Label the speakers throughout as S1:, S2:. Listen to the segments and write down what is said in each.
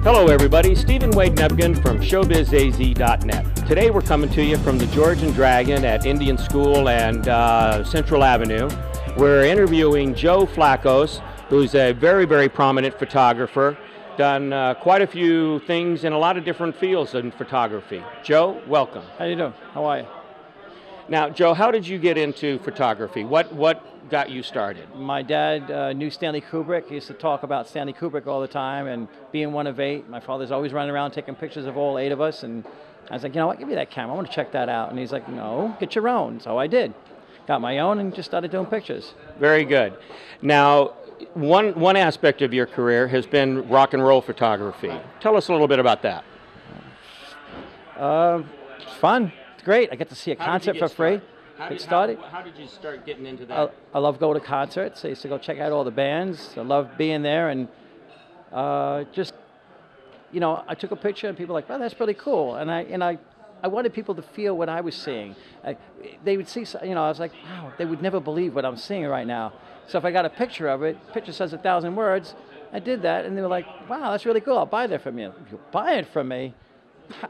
S1: Hello everybody, Stephen Wade Nebgen from ShowbizAZ.net. Today we're coming to you from the George and Dragon at Indian School and Central Avenue. We're interviewing Joe Flocco, who's a very, very prominent photographer, done quite a few things in a lot of different fields in photography. Joe, welcome.
S2: How you doing? How are you?
S1: Now, Joe, how did you get into photography? What got you started?
S2: My dad knew Stanley Kubrick. He used to talk about Stanley Kubrick all the time, and being one of 8, my father's always running around taking pictures of all 8 of us, and I was like, you know what, give me that camera, I want to check that out. And he's like, no, get your own. So I did. Got my own and just started doing pictures.
S1: Very good. Now, one aspect of your career has been rock and roll photography. Tell us a little bit about that.
S2: It's fun. It's great. I get to see a concert for free.
S1: How did you start getting into that?
S2: I love going to concerts. I used to go check out all the bands. I love being there, and just, you know, I took a picture and people were like, well, that's really cool. And I wanted people to feel what I was seeing. They would see, you know, I was like, wow, they would never believe what I'm seeing right now. So if I got a picture of it, picture says 1,000 words, I did that, and they were like, wow, that's really cool, I'll buy that from you. If you buy it from me,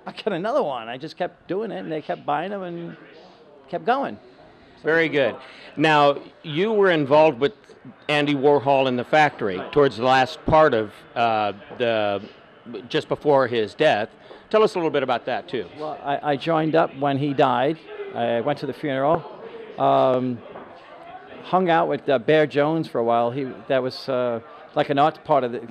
S2: I get another one. I just kept doing it, and they kept buying them and kept going.
S1: Very good. Now, you were involved with Andy Warhol in the factory towards the last part of just before his death. Tell us a little bit about that, too.
S2: Well, I joined up when he died. I went to the funeral. Hung out with Bear Jones for a while. That was like an art part of it.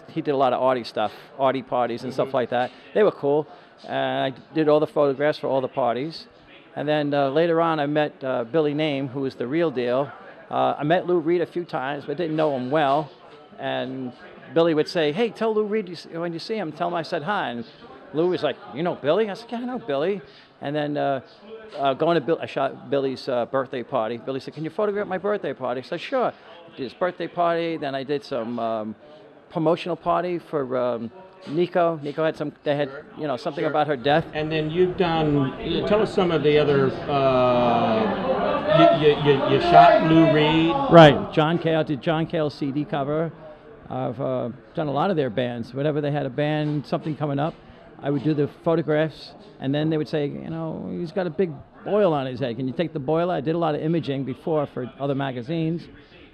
S2: He did a lot of arty stuff, arty parties and stuff like that. They were cool. I did all the photographs for all the parties. And then later on, I met Billy Name, who was the real deal. I met Lou Reed a few times, but didn't know him well. And Billy would say, hey, tell Lou Reed when you see him, tell him I said hi. And Lou was like, you know Billy? I said, yeah, I know Billy. And then going to Bill, I shot Billy's birthday party. Billy said, can you photograph my birthday party? I said, sure. I did his birthday party. Then I did some promotional party for Nico. Nico had they had, you know, something about her death.
S1: And then you've done, tell us some of the other, you shot Lou Reed.
S2: Right, John Cale, I did John Cale's CD cover. I've done a lot of their bands. Whenever they had a band, something coming up, I would do the photographs, and then they would say, you know, he's got a big boil on his head. Can you take the boiler? I did a lot of imaging before for other magazines,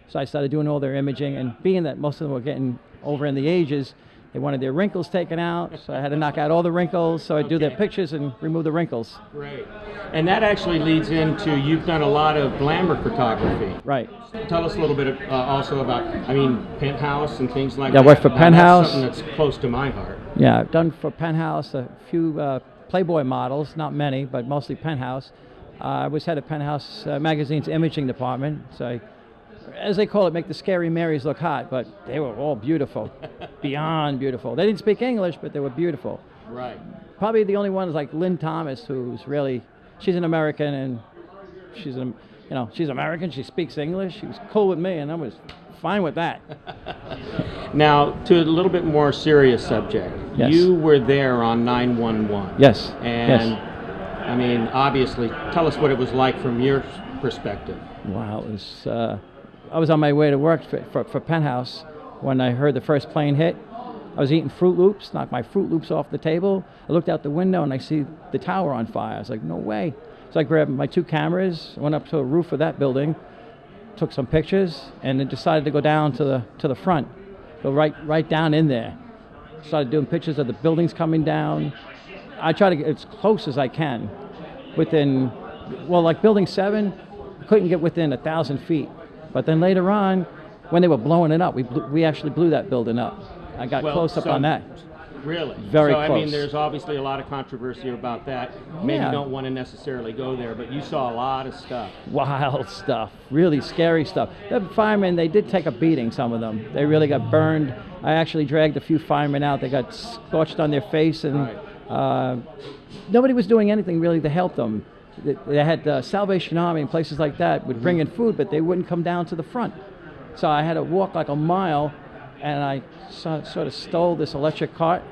S2: so I started doing all their imaging, and being that most of them were getting over in the ages, they wanted their wrinkles taken out, so I had to knock out all the wrinkles, so I'd do their pictures and remove the wrinkles.
S1: Great. And that actually leads into, you've done a lot of glamour photography.
S2: Right.
S1: Tell us a little bit also about, I mean, Penthouse and things like that.
S2: Yeah, I worked for Penthouse.
S1: That's something that's close to my heart.
S2: Yeah, I've done for Penthouse a few Playboy models, not many, but mostly Penthouse. I was head of Penthouse Magazine's imaging department, so as they call it, make the scary Marys look hot, but they were all beautiful, beyond beautiful. They didn't speak English, but they were beautiful.
S1: Right.
S2: Probably the only one is like Lynn Thomas, who's really, she's an American, and she's American, she speaks English. She was cool with me, and I was fine with that.
S1: Now, to a little bit more serious subject.
S2: Yes.
S1: You were there on 9/11.
S2: Yes.
S1: And,
S2: yes.
S1: I mean, obviously, tell us what it was like from your perspective.
S2: Wow, it was, I was on my way to work for Penthouse when I heard the first plane hit. I was eating Fruit Loops, knocked my Fruit Loops off the table. I looked out the window and I see the tower on fire. I was like, no way. So I grabbed my 2 cameras, went up to the roof of that building, took some pictures, and then decided to go down to the front, go right down in there. Started doing pictures of the buildings coming down. I try to get as close as I can. Within, well, like Building 7, I couldn't get within 1,000 feet. But then later on, when they were blowing it up, we actually blew that building up. I got close up on that.
S1: Really?
S2: Very
S1: close.
S2: I
S1: mean, there's obviously a lot of controversy about that. Maybe you don't want to necessarily go there, but you saw a lot of stuff.
S2: Wild stuff, really scary stuff. The firemen, they did take a beating, some of them. They really got burned. I actually dragged a few firemen out. They got scorched on their face, and nobody was doing anything really to help them. They had Salvation Army and places like that would bring in food, but they wouldn't come down to the front. So I had to walk like a mile, and I sort of stole this electric cart.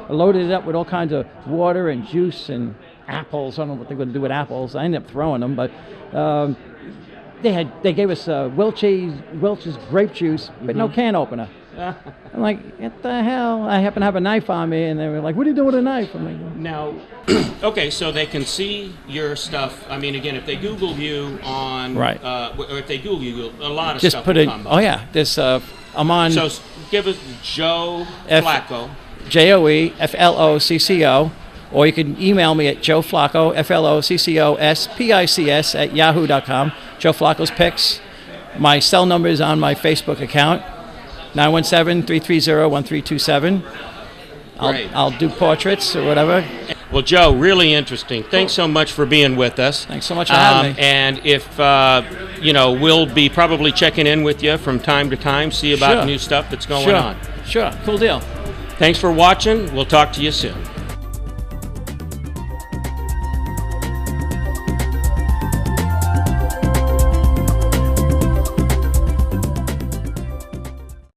S2: I loaded it up with all kinds of water and juice and apples. I don't know what they're going to do with apples. I ended up throwing them, but they gave us Welch's grape juice, but no can opener. I'm like, what the hell? I happen to have a knife on me, and they were like, what are you doing with a knife? I'm like,
S1: Now, okay, so they can see your stuff. I mean, again, if they Google you on,
S2: Right.
S1: Or if they Google you, a lot of
S2: just
S1: stuff
S2: put
S1: will
S2: it.
S1: come up.
S2: Oh yeah, this I'm on
S1: So give us Joe Flocco.
S2: JoeFlocco, or you can email me at Joe Flocco, FLOCCOSPICS @yahoo.com. Joe Flocco's Pics. My cell number is on my Facebook account, 917-330-1327.
S1: Great.
S2: I'll do portraits or whatever.
S1: Well, Joe, really interesting. Thanks so much for being with us.
S2: Thanks so much for having me.
S1: And if, we'll be probably checking in with you from time to time, see about
S2: Sure.
S1: new stuff that's going on.
S2: Sure, cool deal.
S1: Thanks for watching. We'll talk to you soon.